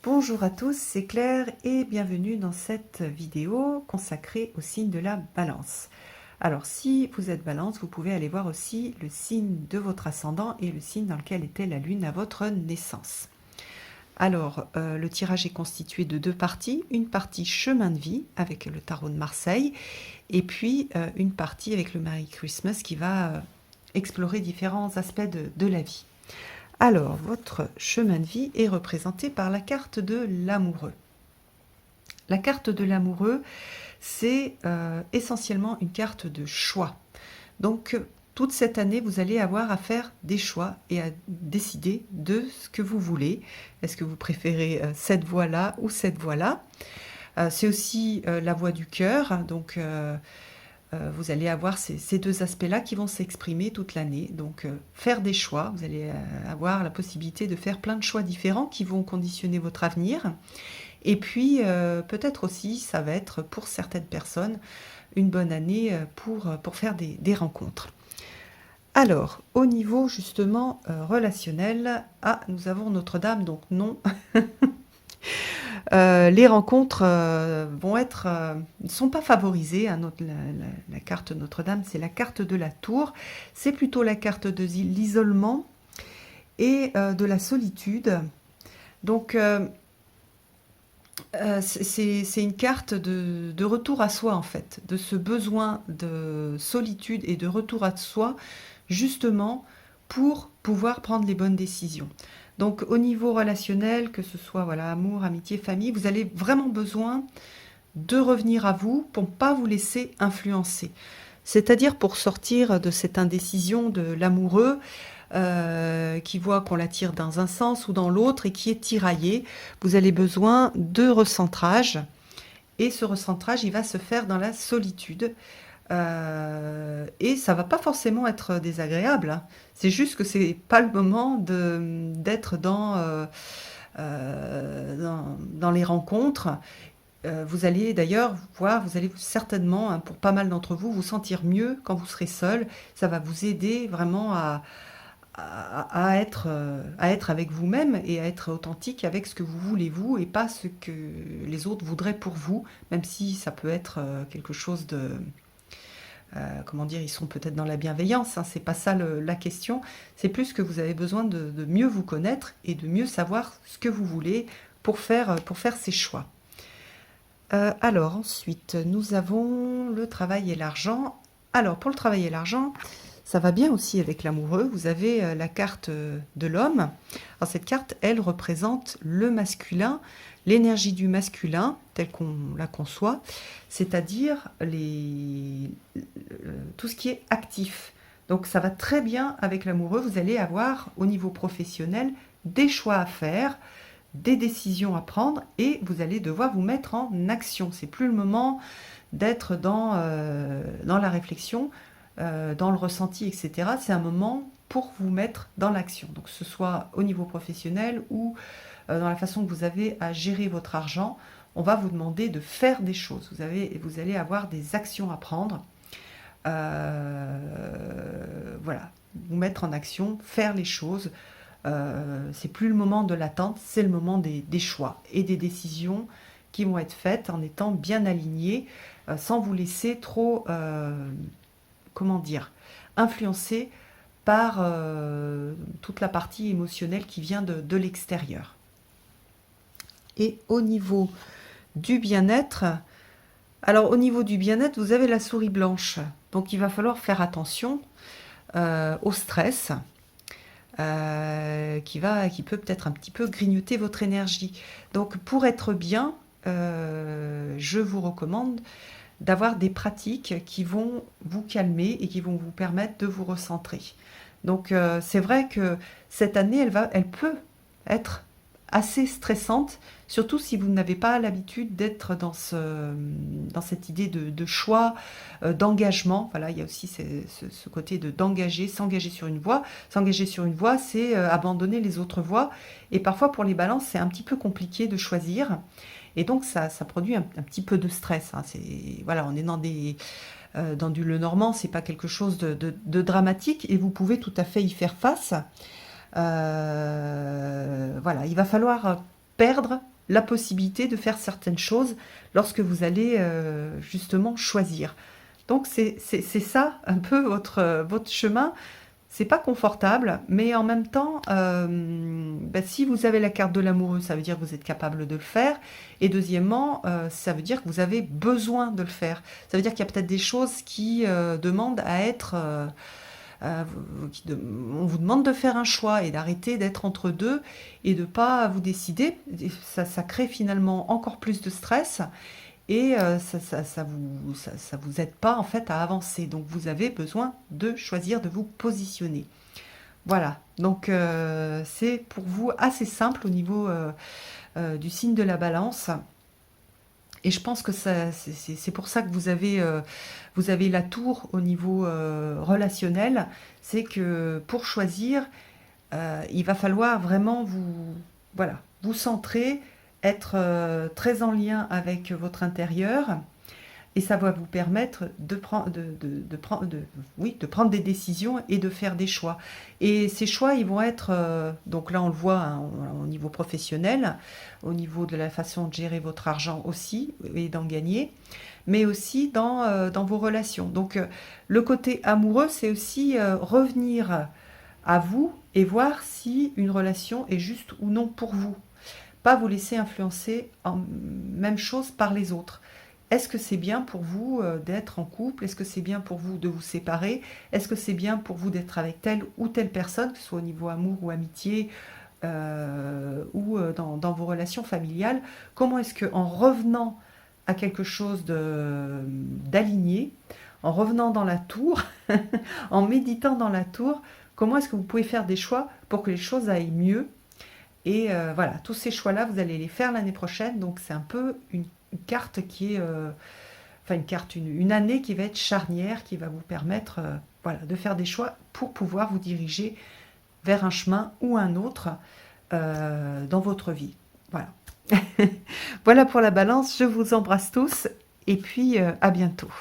Bonjour à tous, c'est Claire et bienvenue dans cette vidéo consacrée au signe de la Balance. Alors si vous êtes Balance, vous pouvez aller voir aussi le signe de votre ascendant et le signe dans lequel était la Lune à votre naissance. Alors le tirage est constitué de deux parties, une partie chemin de vie avec le tarot de Marseille et puis une partie avec le Merry Christmas qui va explorer différents aspects de la vie. Alors, votre chemin de vie est représenté par la carte de l'amoureux. La carte de l'amoureux, c'est essentiellement une carte de choix. Donc, toute cette année, vous allez avoir à faire des choix et à décider de ce que vous voulez. Est-ce que vous préférez cette voie-là ou cette voie-là? C'est aussi la voie du cœur, donc vous allez avoir ces deux aspects-là qui vont s'exprimer toute l'année. Donc, faire des choix, vous allez avoir la possibilité de faire plein de choix différents qui vont conditionner votre avenir. Et puis, peut-être aussi, ça va être pour certaines personnes une bonne année pour faire des rencontres. Alors, au niveau justement relationnel, nous avons Notre-Dame, donc non. Les rencontres ne sont pas favorisées. Hein, la carte Notre-Dame, c'est la carte de la tour. C'est plutôt la carte de l'isolement et de la solitude. Donc, c'est une carte de retour à soi, en fait, de ce besoin de solitude et de retour à soi, justement, pour pouvoir prendre les bonnes décisions. Donc au niveau relationnel, que ce soit voilà, amour, amitié, famille, vous avez vraiment besoin de revenir à vous pour ne pas vous laisser influencer. C'est-à-dire pour sortir de cette indécision de l'amoureux qui voit qu'on l'attire dans un sens ou dans l'autre et qui est tiraillé, vous avez besoin de recentrage. Et ce recentrage, il va se faire dans la solitude. Et ça va pas forcément être désagréable, hein. C'est juste que c'est pas le moment d'être dans les rencontres. Vous allez d'ailleurs voir, vous allez certainement, hein, pour pas mal d'entre vous, vous sentir mieux quand vous serez seul. Ça va vous aider vraiment à être avec vous-même et à être authentique avec ce que vous voulez vous et pas ce que les autres voudraient pour vous, même si ça peut être quelque chose de... comment dire, ils sont peut-être dans la bienveillance, hein, c'est pas ça la question, c'est plus que vous avez besoin de mieux vous connaître et de mieux savoir ce que vous voulez pour faire ces choix. Alors ensuite, nous avons le travail et l'argent. Alors pour le travail et l'argent, ça va bien aussi avec l'amoureux. Vous avez la carte de l'homme. Alors cette carte, elle représente le masculin, l'énergie du masculin, telle qu'on la conçoit, c'est-à-dire tout ce qui est actif. Donc ça va très bien avec l'amoureux. Vous allez avoir au niveau professionnel des choix à faire, des décisions à prendre et vous allez devoir vous mettre en action. C'est plus le moment d'être dans la réflexion, dans le ressenti, etc. C'est un moment pour vous mettre dans l'action. Donc que ce soit au niveau professionnel ou dans la façon que vous avez à gérer votre argent, on va vous demander de faire des choses. Vous allez avoir des actions à prendre. Voilà, vous mettre en action, faire les choses. C'est plus le moment de l'attente, c'est le moment des choix et des décisions qui vont être faites en étant bien alignées, sans vous laisser trop, comment dire, influencer par toute la partie émotionnelle qui vient de l'extérieur. Et au niveau du bien-être, alors au niveau du bien-être, vous avez la souris blanche, donc il va falloir faire attention au stress. Qui peut peut-être un petit peu grignoter votre énergie. Donc pour être bien, je vous recommande d'avoir des pratiques qui vont vous calmer et qui vont vous permettre de vous recentrer. Donc c'est vrai que cette année, elle peut être assez stressante, surtout si vous n'avez pas l'habitude d'être dans cette idée de choix, d'engagement. Voilà, il y a aussi ce côté s'engager sur une voie. S'engager sur une voie, c'est abandonner les autres voies. Et parfois, pour les balances, c'est un petit peu compliqué de choisir. Et donc, ça produit un petit peu de stress, hein. Voilà, on est dans du Lenormand, c'est pas quelque chose de dramatique et vous pouvez tout à fait y faire face. Voilà, il va falloir perdre la possibilité de faire certaines choses lorsque vous allez justement choisir. Donc c'est ça un peu votre chemin. C'est pas confortable, mais en même temps, si vous avez la carte de l'amoureux, ça veut dire que vous êtes capable de le faire. Et deuxièmement, ça veut dire que vous avez besoin de le faire. Ça veut dire qu'il y a peut-être des choses qui demandent à être... on vous demande de faire un choix et d'arrêter d'être entre deux et de ne pas vous décider. Et ça crée finalement encore plus de stress et ça vous aide pas en fait à avancer. Donc vous avez besoin de choisir, de vous positionner. Voilà, donc c'est pour vous assez simple au niveau du signe de la balance. Et je pense que c'est pour ça que vous avez la tour au niveau relationnel. C'est que pour choisir, il va falloir vraiment voilà, vous centrer, être très en lien avec votre intérieur. Et ça va vous permettre oui, de prendre des décisions et de faire des choix. Et ces choix, ils vont être, donc là on le voit hein, au niveau professionnel, au niveau de la façon de gérer votre argent aussi et d'en gagner, mais aussi dans vos relations. Donc le côté amoureux, c'est aussi revenir à vous et voir si une relation est juste ou non pour vous. Pas vous laisser influencer en même chose par les autres. Est-ce que c'est bien pour vous d'être en couple? Est-ce que c'est bien pour vous de vous séparer? Est-ce que c'est bien pour vous d'être avec telle ou telle personne, que ce soit au niveau amour ou amitié ou dans vos relations familiales? Comment est-ce que en revenant à quelque chose d'aligné, en revenant dans la tour, en méditant dans la tour, comment est-ce que vous pouvez faire des choix pour que les choses aillent mieux? Et voilà, tous ces choix-là, vous allez les faire l'année prochaine. Donc c'est un peu une carte qui est... enfin une carte, une année qui va être charnière, qui va vous permettre voilà, de faire des choix pour pouvoir vous diriger vers un chemin ou un autre dans votre vie. Voilà. Voilà pour la balance. Je vous embrasse tous et puis à bientôt.